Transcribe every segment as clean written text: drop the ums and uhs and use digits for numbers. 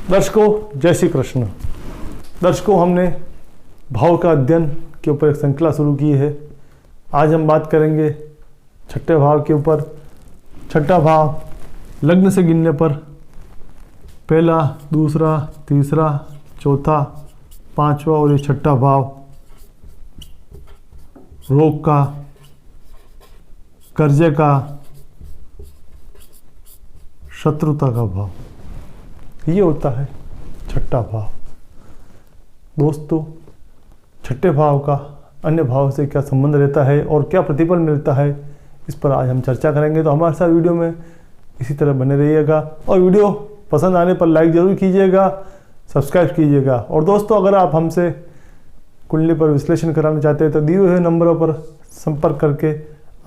दर्शकों, जय श्री कृष्ण। दर्शकों, हमने भाव का अध्ययन के ऊपर एक श्रृंखला शुरू की है। आज हम बात करेंगे छठे भाव के ऊपर। छठा भाव लग्न से गिनने पर पहला, दूसरा, तीसरा, चौथा, पांचवा और ये छठा भाव रोग का, कर्जे का, शत्रुता का भाव, ये होता है छठा भाव। दोस्तों, छठे भाव का अन्य भाव से क्या संबंध रहता है और क्या प्रतिफल मिलता है, इस पर आज हम चर्चा करेंगे। तो हमारे साथ वीडियो में इसी तरह बने रहिएगा और वीडियो पसंद आने पर लाइक ज़रूर कीजिएगा, सब्सक्राइब कीजिएगा। और दोस्तों, अगर आप हमसे कुंडली पर विश्लेषण कराना चाहते हैं तो दिए हुए नंबरों पर संपर्क करके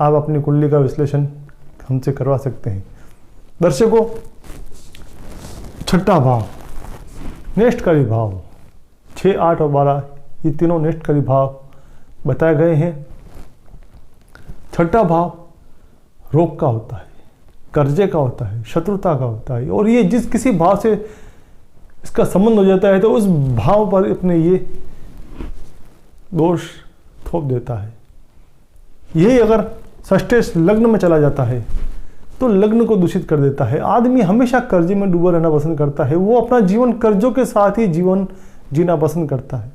आप अपनी कुंडली का विश्लेषण हमसे करवा सकते हैं। दर्शकों, छठा भाव नेष्टकारी भाव, 6, 8 और 12 ये तीनों नेष्टकारी भाव बताए गए हैं। छठा भाव रोग का होता है, कर्जे का होता है, शत्रुता का होता है और ये जिस किसी भाव से इसका संबंध हो जाता है तो उस भाव पर अपने ये दोष थोप देता है। यही अगर षष्ठेश लग्न में चला जाता है तो लग्न को दूषित कर देता है। आदमी हमेशा कर्जे में डूबा रहना पसंद करता है। वो अपना जीवन कर्जों के साथ ही जीवन जीना पसंद करता है।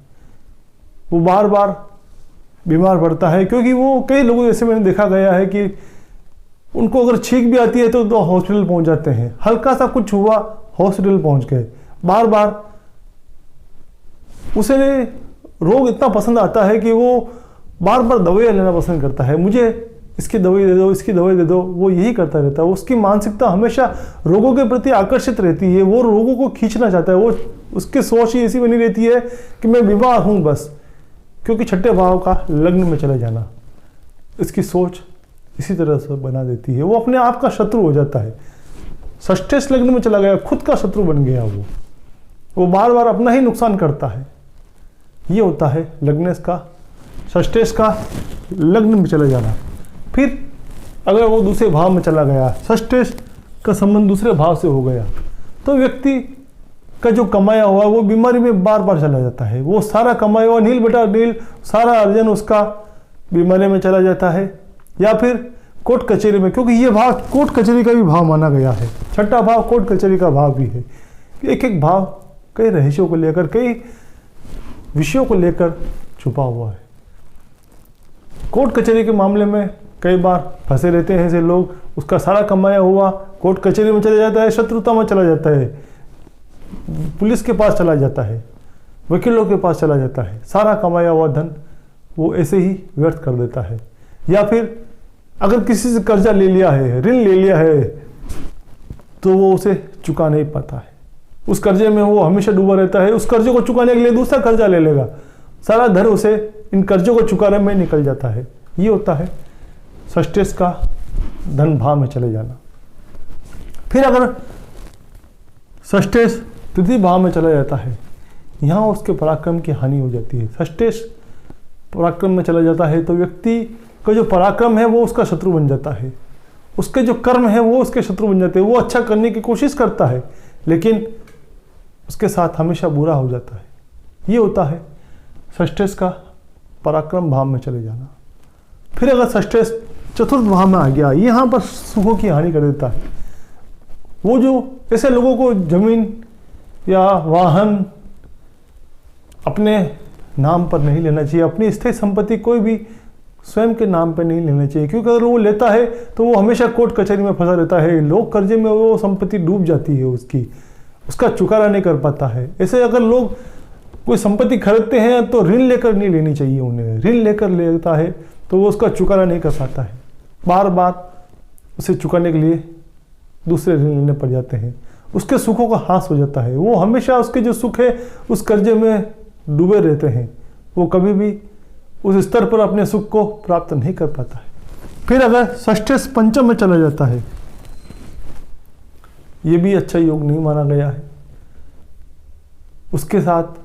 वो बार बार बीमार पड़ता है क्योंकि वो कई लोगों ऐसे मैंने देखा गया है कि उनको अगर छींक भी आती है तो हॉस्पिटल पहुंच जाते हैं। हल्का सा कुछ हुआ, हॉस्पिटल पहुंच गए। बार बार उसे रोग इतना पसंद आता है कि वो बार बार दवाइयाँ लेना पसंद करता है। मुझे इसकी दवाई दे दो, इसकी दवाई दे दो, वो यही करता रहता है। उसकी मानसिकता हमेशा रोगों के प्रति आकर्षित रहती है। वो रोगों को खींचना चाहता है। वो उसकी सोच ही ऐसी बनी रहती है कि मैं बीमार हूँ बस, क्योंकि छठे भाव का लग्न में चले जाना इसकी सोच इसी तरह से बना देती है। वो अपने आप का शत्रु हो जाता है। षष्ठेश लग्न में चला गया, खुद का शत्रु बन गया। वो बार बार अपना ही नुकसान करता है। ये होता है लग्नेश का, षष्ठेश का लग्न में चले जाना। फिर अगर वो दूसरे भाव में चला गया, षष्ठेश का संबंध दूसरे भाव से हो गया, तो व्यक्ति का जो कमाया हुआ वो बीमारी में बार बार चला जाता है। वो सारा कमाया हुआ नील बेटा नील, सारा अर्जन उसका बीमारी में चला जाता है। या फिर कोर्ट कचहरी में, क्योंकि ये भाव कोर्ट कचहरी का भी भाव माना गया है। छठा भाव कोर्ट कचहरी का भाव भी है। एक एक भाव कई रहस्यों को लेकर, कई विषयों को लेकर छुपा हुआ है। कोर्ट कचहरी के मामले में कई बार फंसे रहते हैं ऐसे लोग। उसका सारा कमाया हुआ कोर्ट कचहरी में चला जाता है, शत्रुता में चला जाता है, पुलिस के पास चला जाता है, वकीलों के पास चला जाता है। सारा कमाया हुआ धन वो ऐसे ही व्यर्थ कर देता है। या फिर अगर किसी से कर्जा ले लिया है, ऋण ले लिया है, तो वो उसे चुका नहीं पाता है। उस कर्जे में वो हमेशा डूबा रहता है। उस कर्जे को चुकाने के लिए दूसरा कर्जा ले लेगा। सारा धन उसे इन कर्जों को चुकाने में निकल जाता है। ये होता है षष्ठेश का धन भाव में चले जाना। फिर अगर षष्ठेश तृतीय भाव में चला जाता है, यहाँ उसके पराक्रम की हानि हो जाती है। षष्ठेश पराक्रम में चला जाता है तो व्यक्ति का जो पराक्रम है वो उसका शत्रु बन जाता है। उसके जो कर्म है वो उसके शत्रु बन जाते हैं। वो अच्छा करने की कोशिश करता है लेकिन उसके साथ हमेशा बुरा हो जाता है। ये होता है षष्ठेश का पराक्रम भाव में चले जाना। फिर अगर षष्ठेश चतुर्थ भाव में आ गया, यहाँ पर सुखों की हानि कर देता है। वो जो ऐसे लोगों को जमीन या वाहन अपने नाम पर नहीं लेना चाहिए। अपनी स्थायी संपत्ति कोई भी स्वयं के नाम पर नहीं लेना चाहिए, क्योंकि अगर वो लेता है तो वो हमेशा कोर्ट कचहरी में फंसा रहता है। लोग कर्जे में, वो संपत्ति डूब जाती है उसका चुकारा नहीं कर पाता है। ऐसे अगर लोग कोई संपत्ति खरीदते हैं तो ऋण लेकर नहीं लेनी चाहिए उन्हें। ऋण लेकर लेता है तो वो उसका चुकारा नहीं कर पाता है। बार बार उसे चुकाने के लिए दूसरे ऋण लेने पड़ जाते हैं। उसके सुखों का ह्रास हो जाता है। वो हमेशा उसके जो सुख है उस कर्जे में डूबे रहते हैं। वो कभी भी उस स्तर पर अपने सुख को प्राप्त नहीं कर पाता है। फिर अगर षष्ठेश पंचम में चला जाता है, ये भी अच्छा योग नहीं माना गया है। उसके साथ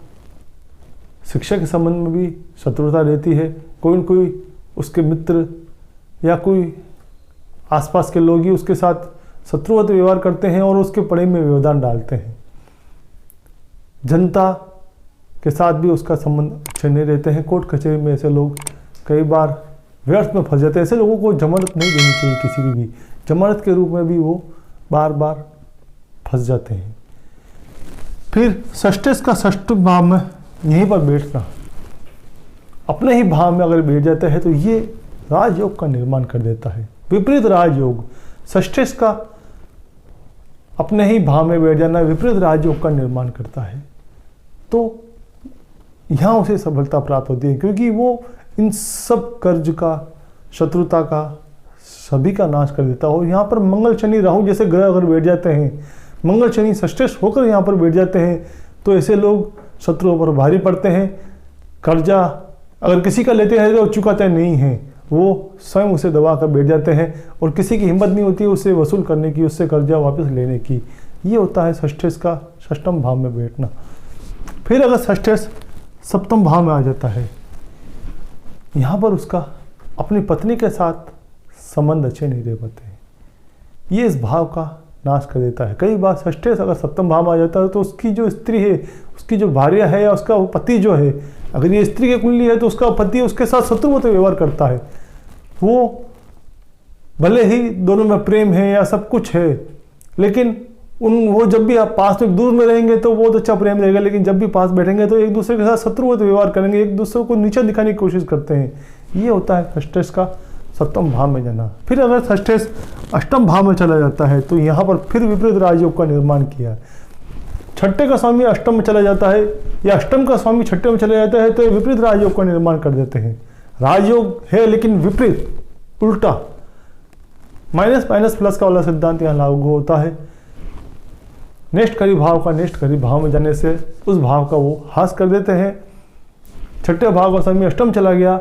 शिक्षा के संबंध में भी शत्रुता रहती है। कोई न कोई उसके मित्र या कोई आसपास के लोग ही उसके साथ शत्रुवत व्यवहार करते हैं और उसके पढ़ाई में व्यवधान डालते हैं। जनता के साथ भी उसका संबंध अच्छे नहीं रहते हैं। कोर्ट कचहरी में ऐसे लोग कई बार व्यर्थ में फंस जाते हैं। ऐसे लोगों को जमानत नहीं देनी चाहिए, किसी की भी जमानत के रूप में भी वो बार बार फंस जाते हैं। फिर षष्ठेश का षष्ठ भाव में यहीं पर बैठना, अपने ही भाव में अगर बैठ जाता है तो ये राजयोग का निर्माण कर देता है। विपरीत राजयोग, षष्ठेश का अपने ही भाव में बैठ जाना विपरीत राजयोग का निर्माण करता है। तो यहाँ उसे सफलता प्राप्त होती है, क्योंकि वो इन सब कर्ज का, शत्रुता का, सभी का नाश कर देता हो। यहाँ पर मंगल शनि राहु जैसे ग्रह अगर बैठ जाते हैं, मंगल शनि षष्ठेश होकर यहाँ पर बैठ जाते हैं, तो ऐसे लोग शत्रुओं पर भारी पड़ते हैं। कर्जा अगर किसी का लेते हैं तो चुकाते नहीं हैं, वो स्वयं उसे दबा कर बैठ जाते हैं और किसी की हिम्मत नहीं होती है उससे वसूल करने की, उससे कर्जा वापस लेने की। ये होता है षष्ठेश का षष्ठम भाव में बैठना। फिर अगर षष्ठेश सप्तम भाव में आ जाता है, यहाँ पर उसका अपनी पत्नी के साथ संबंध अच्छे नहीं रह पाते हैं। ये इस भाव का नाश कर देता है। कई बार षष्ठेश अगर सप्तम भाव में आ जाता है तो उसकी जो स्त्री है, उसकी जो भार्या है या उसका पति जो है, अगर ये स्त्री की कुंडली है तो उसका पति उसके साथ शत्रुवत व्यवहार करता है। वो भले ही दोनों में प्रेम है या सब कुछ है, लेकिन वो जब भी आप पास में दूर में रहेंगे तो बहुत अच्छा प्रेम रहेगा, लेकिन जब भी पास बैठेंगे तो एक दूसरे के साथ शत्रुवत व्यवहार करेंगे, एक दूसरे को नीचा दिखाने की कोशिश करते हैं। ये होता है षष्ठेश का सप्तम भाव में जाना। फिर अगर षष्ठेश अष्टम भाव में चला जाता है तो यहाँ पर फिर विपरीत राजयोग का निर्माण किया। छठे का स्वामी अष्टम में चला जाता है या अष्टम का स्वामी छठे में चला जाता है तो विपरीत राजयोग का निर्माण कर देते हैं। राजयोग है लेकिन विपरीत, उल्टा, माइनस माइनस प्लस का वाला सिद्धांत यहाँ लागू होता है। नेष्टकारी भाव का नेष्टकारी भाव में जाने से उस भाव का वो हास कर देते हैं। छठे भाव का स्वामी अष्टम चला गया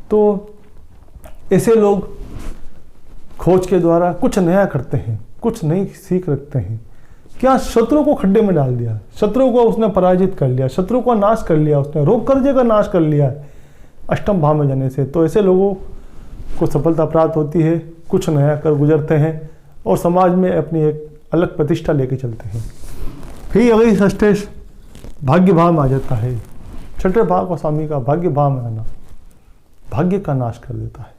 तो ऐसे लोग खोज के द्वारा कुछ नया करते हैं, कुछ नई सीख रखते हैं। क्या शत्रु को खड्डे में डाल दिया, शत्रु को उसने पराजित कर लिया, शत्रु का नाश कर लिया, उसने रोग कर्जे का नाश कर लिया अष्टम भाव में जाने से। तो ऐसे लोगों को सफलता प्राप्त होती है, कुछ नया कर गुजरते हैं और समाज में अपनी एक अलग प्रतिष्ठा लेके चलते हैं। फिर अगर षष्ठेश भाग्य भाव में आ जाता है, छठे भाव का स्वामी का भाग्य भाव में आना भाग्य का नाश कर देता है।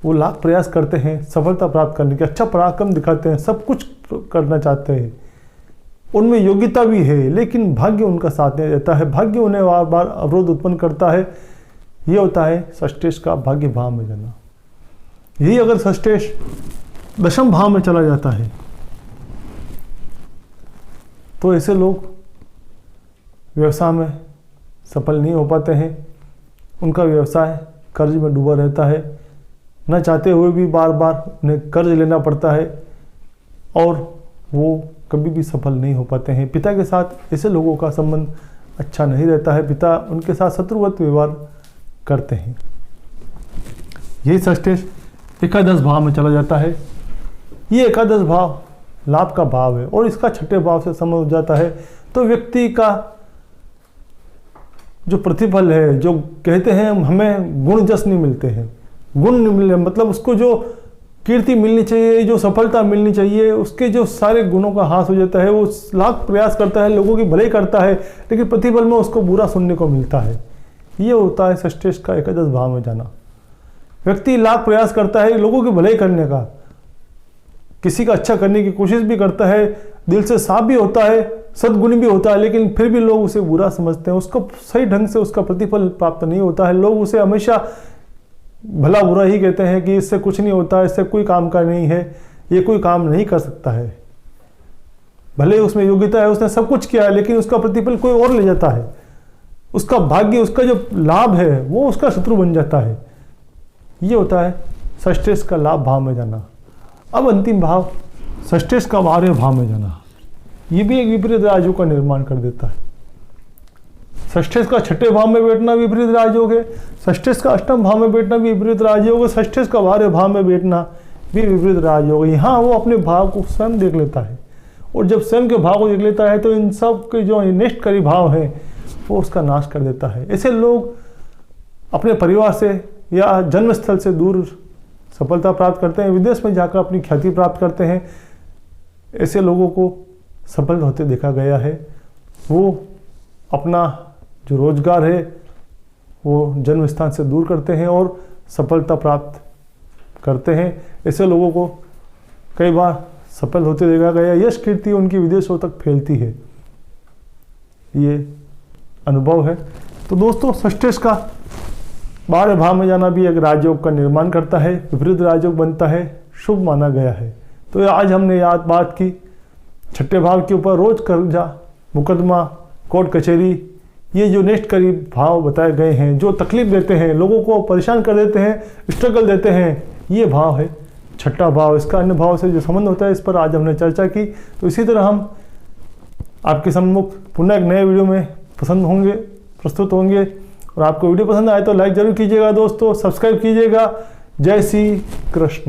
वो लाख प्रयास करते हैं सफलता प्राप्त करने के, अच्छा पराक्रम दिखाते हैं, सब कुछ करना चाहते हैं, उनमें योग्यता भी है, लेकिन भाग्य उनका साथ नहीं देता है। भाग्य उन्हें बार बार अवरोध उत्पन्न करता है। ये होता है षष्ठेश का भाग्य भाव में जाना। यही अगर षष्ठेश दशम भाव में चला जाता है तो ऐसे लोग व्यवसाय में सफल नहीं हो पाते हैं। उनका व्यवसाय कर्ज में डूबा रहता है, न चाहते हुए भी बार बार उन्हें कर्ज लेना पड़ता है और वो कभी भी सफल नहीं हो पाते हैं। पिता के साथ ऐसे लोगों का संबंध अच्छा नहीं रहता है, पिता उनके साथ शत्रुवत व्यवहार करते हैं। यही षष्ठेश एकादश भाव में चला जाता है। ये एकादश भाव लाभ का भाव है और इसका छठे भाव से संबंध हो जाता है तो व्यक्ति का जो प्रतिफल है, जो कहते हैं हमें गुण जस नहीं मिलते हैं, गुण नहीं मिले मतलब उसको जो कीर्ति मिलनी चाहिए, जो सफलता मिलनी चाहिए, उसके जो सारे गुणों का हास हो जाता है। वो लाख प्रयास करता है, लोगों की भलाई करता है, लेकिन प्रतिफल में उसको बुरा सुनने को मिलता है। ये होता है षष्ठेश का एकादश भाव में जाना। व्यक्ति लाख प्रयास करता है लोगों की भलाई करने का, किसी का अच्छा करने की कोशिश भी करता है, दिल से साफ भी होता है, सद्गुणी भी होता है, लेकिन फिर भी लोग उसे बुरा समझते हैं, उसको सही ढंग से उसका प्रतिफल प्राप्त नहीं होता है। लोग उसे हमेशा भला बुरा ही कहते हैं कि इससे कुछ नहीं होता, इससे कोई काम का नहीं है, ये कोई काम नहीं कर सकता है। भले उसमें योग्यता है, उसने सब कुछ किया है, लेकिन उसका प्रतिफल कोई और ले जाता है। उसका भाग्य, उसका जो लाभ है वो उसका शत्रु बन जाता है। ये होता है षष्ठेश का लाभ भाव में जाना। अब अंतिम भाव षष्ठेश का वार्य भाव में जाना, ये भी एक विपरीत राजयोग का निर्माण कर देता है। षष्ठेश का छठे भाव में बैठना विपरीत राजयोग है, षष्ठेश का अष्टम भाव में बैठना भी विपरीत राजयोग है, षष्ठेश का वार्य भाव में बैठना भी विपरीत राजयोग है। यहाँ वो अपने भाव को स्वयं देख लेता है और जब स्वयं के भाव को देख लेता है तो इन सब के जो नेष्टकारी भाव है वो उसका नाश कर देता है। ऐसे लोग अपने परिवार से या जन्मस्थल से दूर सफलता प्राप्त करते हैं, विदेश में जाकर अपनी ख्याति प्राप्त करते हैं। ऐसे लोगों को सफल होते देखा गया है। वो अपना जो रोजगार है वो जन्म स्थान से दूर करते हैं और सफलता प्राप्त करते हैं। ऐसे लोगों को कई बार सफल होते देखा गया, यश कीर्ति उनकी विदेशों तक फैलती है, ये अनुभव है। तो दोस्तों षष्ठेश का 12वें भाव में जाना भी एक राजयोग का निर्माण करता है, विपरीत राजयोग बनता है, शुभ माना गया है। तो आज हमने याद बात की छठे भाव के ऊपर। रोज कर्जा, मुकदमा, कोर्ट कचहरी, ये जो नेक्स्ट करीब भाव बताए गए हैं, जो तकलीफ देते हैं, लोगों को परेशान कर देते हैं, स्ट्रगल देते हैं, ये भाव है छठा भाव। इसका अन्य भाव से जो संबंध होता है इस पर आज हमने चर्चा की। तो इसी तरह हम आपके सम्मुख पुनः एक नए वीडियो में प्रस्तुत होंगे। और आपको वीडियो पसंद आए तो लाइक जरूर कीजिएगा दोस्तों, सब्सक्राइब कीजिएगा। जय श्री कृष्ण।